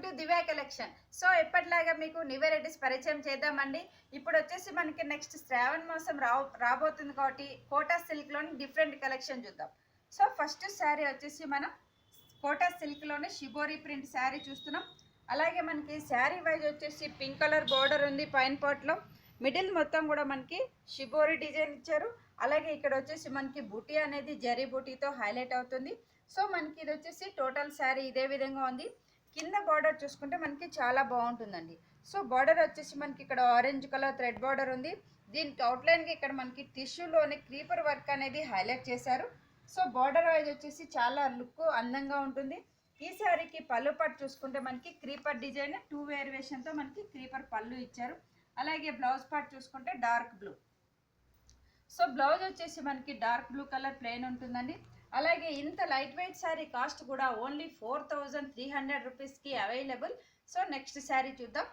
To Divya collection. So ఎప్పటిలాగా మీకు new varieties పరిచయం చేద్దామండి. ఇప్పుడు వచ్చేసి మనకి నెక్స్ట్ శ్రావణ మాసం రాబోతుంది కాబట్టి కోటా సిల్క్లోని డిఫరెంట్ కలెక్షన్ చూద్దాం. సో ఫస్ట్ శారీ వచ్చేసి మనం కోటా సిల్క్లోనే షిబోరి ప్రింట్ శారీ చూస్తున్నాం. అలాగే మనకి శారీ వైజ్ వచ్చేసి పింక్ కలర్ బోర్డర్ ఉంది పైన పార్ట్లో. మిడిల్ మొత్తం కూడా మనకి షిబోరి డిజైన్ ఇచ్చారు. అలాగే ఇక్కడ వచ్చేసి మనకి బూటీ అనేది జరీ బూటీతో హైలైట్ అవుతుంది. సో మనకి ఇది వచ్చేసి టోటల్ శారీ ఇదే విధంగా ఉంది. కింద బార్డర్ చూసుకుంటే మనకి చాలా బాగుంటుందండి. సో బార్డర్ వచ్చేసి మనకి ఇక్కడ ఆరెంజ్ కలర్ థ్రెడ్ బార్డర్ ఉంది. దీనికి అవుట్లైన్కి ఇక్కడ మనకి టిష్యూలోని క్రీపర్ వర్క్ అనేది హైలైట్ చేశారు. సో బార్డర్ వైజ్ వచ్చేసి చాలా లుక్ అందంగా ఉంటుంది. ఈ శారీకి పళ్ళు పట్టు చూసుకుంటే మనకి క్రీపర్ డిజైన్ 2 వేరియేషన్తో మనకి క్రీపర్ పళ్ళు ఇచ్చారు. అలాగే బ్లౌజ్ పార్ట్ చూసుకుంటే డార్క్ బ్లూ. సో బ్లౌజ్ వచ్చేసి మనకి డార్క్ బ్లూ కలర్ ప్లెయిన్ ఉంటుందండి. అలాగే ఇంత లైట్ వెయిట్ శారీ కాస్ట్ కూడా ఓన్లీ 4300 రూపీస్కి అవైలబుల్. సో నెక్స్ట్ శారీ చూద్దాం.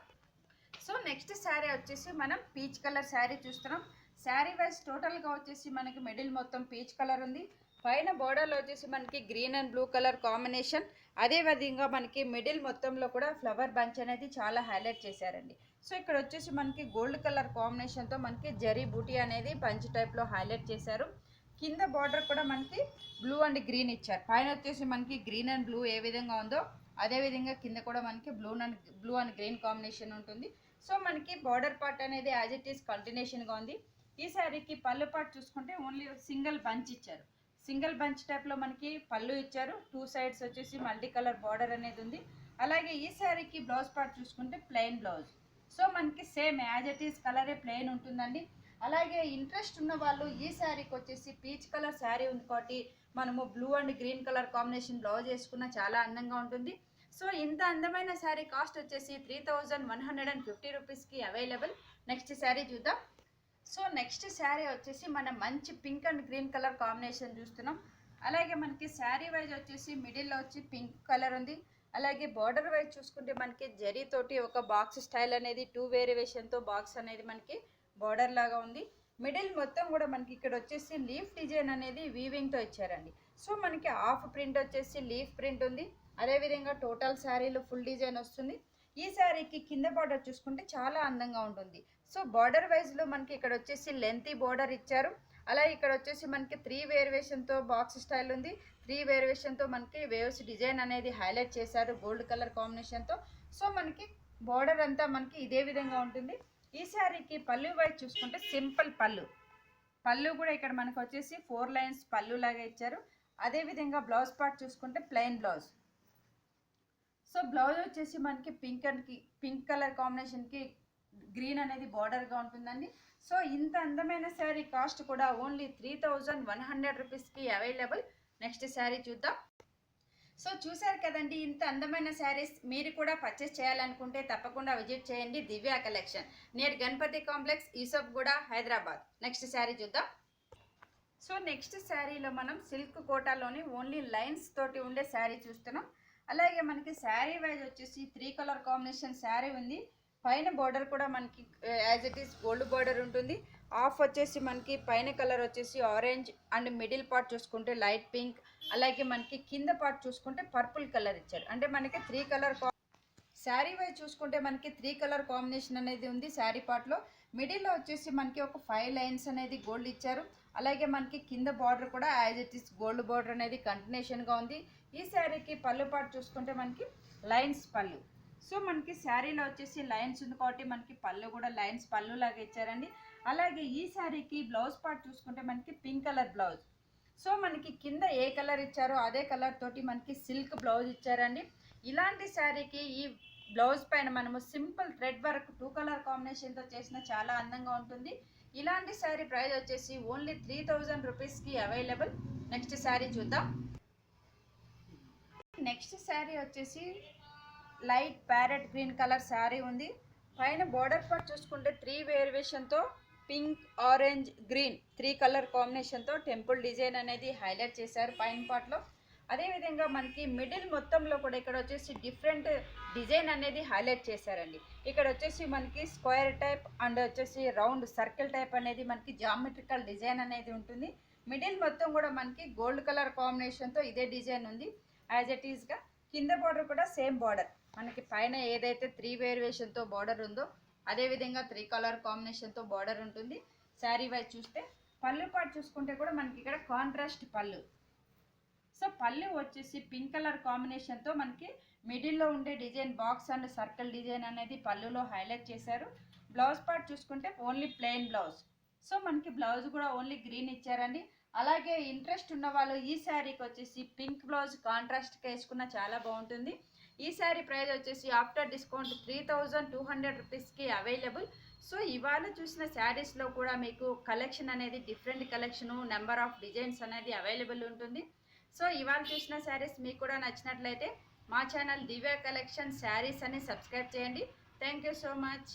సో నెక్స్ట్ శారీ వచ్చేసి మనం పీచ్ కలర్ శారీ చూస్తున్నాం. శారీ వైజ్ టోటల్గా వచ్చేసి మనకి మిడిల్ మొత్తం పీచ్ కలర్ ఉంది. పైన బోర్డర్లో వచ్చేసి మనకి green and blue colour combination. అదేవిధంగా మనకి మిడిల్ మొత్తంలో కూడా ఫ్లవర్ బంచ్ అనేది చాలా హైలైట్ చేశారండి. సో ఇక్కడ వచ్చేసి మనకి గోల్డ్ కలర్ కాంబినేషన్తో మనకి జరీ బూటీ అనేది బంచ్ టైప్లో హైలైట్ చేశారు. కింద బార్డర్ కూడా మనకి బ్లూ అండ్ గ్రీన్ ఇచ్చారు. పైన వచ్చేసి మనకి గ్రీన్ అండ్ బ్లూ ఏ విధంగా ఉందో అదేవిధంగా కింద కూడా మనకి బ్లూ అండ్ గ్రీన్ కాంబినేషన్ ఉంటుంది. సో మనకి బార్డర్ పార్ట్ అనేది యాజ్ ఇట్ ఈస్ కంటిన్యూషన్గా ఉంది. ఈ శారీకి పళ్ళు పార్ట్ చూసుకుంటే ఓన్లీ సింగిల్ బంచ్ ఇచ్చారు. సింగిల్ బంచ్ టైప్లో మనకి పళ్ళు ఇచ్చారు. 2 సైడ్స్ వచ్చేసి మల్టీ కలర్ బార్డర్ అనేది ఉంది. అలాగే ఈ శారీకి బ్లౌజ్ పార్ట్ చూసుకుంటే ప్లెయిన్ బ్లౌజ్. సో మనకి సేమ్ యాజ్ ఇట్ ఈస్ కలరే ప్లెయిన్ ఉంటుందండి. అలాగే ఇంట్రెస్ట్ ఉన్న వాళ్ళు ఈ శారీకి వచ్చేసి పీచ్ కలర్ శారీ ఉంది కాబట్టి మనము blue and green colour combination blouse వేసుకున్న చాలా అందంగా ఉంటుంది. సో ఇంత అందమైన శారీ కాస్ట్ వచ్చేసి 3150 రూపీస్కి అవైలబుల్. నెక్స్ట్ శారీ చూద్దాం. సో నెక్స్ట్ శారీ వచ్చేసి మనం మంచి pink and green colour combination చూస్తున్నాం. అలాగే మనకి శారీ వైజ్ వచ్చేసి మిడిల్లో వచ్చి పింక్ కలర్ ఉంది. అలాగే బార్డర్ వైజ్ చూసుకుంటే మనకి జరీ తోటి ఒక బాక్స్ స్టైల్ అనేది 2 వేరియేషన్తో బాక్స్ అనేది మనకి బార్డర్ లాగా ఉంది. మిడిల్ మొత్తం కూడా మనకి ఇక్కడ వచ్చేసి లీఫ్ డిజైన్ అనేది వీవింగ్తో ఇచ్చారండి. సో మనకి హాఫ్ ప్రింట్ వచ్చేసి లీఫ్ ప్రింట్ ఉంది. అదేవిధంగా టోటల్ శారీలో ఫుల్ డిజైన్ వస్తుంది. ఈ శారీకి కింద బార్డర్ చూసుకుంటే చాలా అందంగా ఉంటుంది. సో బార్డర్ వైజ్లో మనకి ఇక్కడ వచ్చేసి లెంతీ బార్డర్ ఇచ్చారు. అలాగే ఇక్కడ వచ్చేసి మనకి 3 వేరియేషన్తో బాక్స్ స్టైల్ ఉంది. 3 వేరియేషన్తో మనకి వేవ్స్ డిజైన్ అనేది హైలైట్ చేశారు గోల్డ్ కలర్ కాంబినేషన్తో. సో మనకి బార్డర్ అంతా మనకి ఇదే విధంగా ఉంటుంది. ఈ శారీకి పళ్ళు వైజ్ చూసుకుంటే సింపుల్ పళ్ళు కూడా ఇక్కడ మనకు వచ్చేసి 4 లైన్స్ పళ్ళు లాగా ఇచ్చారు. అదేవిధంగా బ్లౌజ్ పార్ట్ చూసుకుంటే ప్లెయిన్ బ్లౌజ్. సో బ్లౌజ్ వచ్చేసి మనకి పింక్ కలర్ కాంబినేషన్కి గ్రీన్ అనేది బార్డర్గా ఉంటుందండి. సో ఇంత అందమైన శారీ కాస్ట్ కూడా ఓన్లీ 3100 రూపీస్కి అవైలబుల్. నెక్స్ట్ శారీ చూద్దాం. సో చూసారు కదండి, ఇంత అందమైన శారీస్ మీరు కూడా పర్చేస్ చేయాలనుకుంటే తప్పకుండా విజిట్ చేయండి Divya collection, near Ganapati complex, Yousufguda, Hyderabad. Next sari చూద్దాం. సో నెక్స్ట్ శారీలో మనం సిల్క్ కోటాలోని ఓన్లీ లైన్స్ తోటి ఉండే శారీ చూస్తున్నాం. అలాగే మనకి శారీ వైజ్ వచ్చేసి 3 కలర్ కాంబినేషన్ శారీ ఉంది. పైన బార్డర్ కూడా మనకి as it is gold border ఉంటుంది. హాఫ్ వచ్చేసి మనకి పైన కలర్ వచ్చేసి ఆరెంజ్ అండ్ మిడిల్ పార్ట్ చూసుకుంటే లైట్ పింక్. అలాగే మనకి కింద పార్ట్ చూసుకుంటే పర్పుల్ కలర్ ఇచ్చారు. అంటే మనకి 3 కలర్ శారీ వైజ్ చూసుకుంటే మనకి 3 కలర్ కాంబినేషన్ అనేది ఉంది. శారీ పార్ట్లో మిడిల్లో వచ్చేసి మనకి ఒక 5 లైన్స్ అనేది గోల్డ్ ఇచ్చారు. అలాగే మనకి కింద బార్డర్ కూడా as it is gold border అనేది కంటిన్యూషన్గా ఉంది. ఈ శారీకి పళ్ళు పార్ట్ చూసుకుంటే మనకి లైన్స్ పళ్ళు. సో మనకి శారీలో వచ్చేసి లైన్స్ ఉంది కాబట్టి మనకి పళ్ళు కూడా లైన్స్ పళ్ళు లాగా ఇచ్చారండి. అలాగే ఈ శారీకి బ్లౌజ్ పార్ట్ చూసుకుంటే మనకి పింక్ కలర్ బ్లౌజ్. సో మనకి కింద ఏ కలర్ ఇచ్చారో అదే కలర్ తోటి మనకి సిల్క్ బ్లౌజ్ ఇచ్చారండి. ఇలాంటి శారీకి ఈ బ్లౌజ్ పైన మనము సింపుల్ థ్రెడ్ వర్క్ 2 కలర్ కాంబినేషన్తో చేసిన చాలా అందంగా ఉంటుంది. ఇలాంటి శారీ ప్రైస్ వచ్చేసి ఓన్లీ 3000 రూపీస్కి అవైలబుల్. నెక్స్ట్ శారీ చూద్దాం. నెక్స్ట్ శారీ వచ్చేసి light parrot green colour sari ఉంది. పైన బార్డర్ పార్ట్ చూసుకుంటే 3 వేరియేషన్తో పింక్, ఆరెంజ్, గ్రీన్ 3 కలర్ కాంబినేషన్తో టెంపుల్ డిజైన్ అనేది హైలైట్ చేశారు పైన పార్ట్లో. అదేవిధంగా మనకి మిడిల్ మొత్తంలో కూడా ఇక్కడ వచ్చేసి డిఫరెంట్ డిజైన్ అనేది హైలైట్ చేశారండి. ఇక్కడ వచ్చేసి మనకి స్క్వేర్ టైప్ అండ్ వచ్చేసి రౌండ్ సర్కిల్ టైప్ అనేది మనకి జామెట్రికల్ డిజైన్ అనేది ఉంటుంది. మిడిల్ మొత్తం కూడా మనకి గోల్డ్ కలర్ కాంబినేషన్తో ఇదే డిజైన్ ఉంది యాజ్ ఇట్ ఈస్గా. కింద బార్డర్ కూడా సేమ్ బార్డర్, మనకి పైన ఏదైతే 3 వేరియేషన్తో బార్డర్ ఉందో అదే విధంగా 3 కలర్ కాంబినేషన్తో బార్డర్ ఉంటుంది. శారీ వైజ్ చూస్తే పళ్ళు పాటు చూసుకుంటే కూడా మనకి ఇక్కడ కాంట్రాస్ట్ పళ్ళు. సో పళ్ళు వచ్చేసి పింక్ కలర్ కాంబినేషన్తో మనకి మిడిల్లో ఉండే design box and circle design అనేది పళ్ళులో హైలైట్ చేశారు. బ్లౌజ్ పార్ట్ చూసుకుంటే ఓన్లీ ప్లెయిన్ బ్లౌజ్. సో మనకి బ్లౌజ్ కూడా ఓన్లీ గ్రీన్ ఇచ్చారండి. అలాగే ఇంట్రెస్ట్ ఉన్న వాళ్ళు ఈ శారీకి వచ్చేసి పింక్ బ్లౌజ్ కాంట్రాస్ట్గా వేసుకున్న చాలా బాగుంటుంది. ఈ శారీ ప్రైస్ వచ్చేసి ఆఫ్టర్ డిస్కౌంట్ 3200 రూపీస్కి అవైలబుల్. సో ఇవాళ చూసిన శారీస్లో కూడా మీకు కలెక్షన్ అనేది different collection, number of designs అనేది అవైలబుల్ ఉంటుంది. సో ఇవాళ చూసిన శారీస్ మీకు కూడా నచ్చినట్లయితే మా ఛానల్ దివ్య కలెక్షన్ శారీస్ అని సబ్స్క్రైబ్ చేయండి. Thank you so much.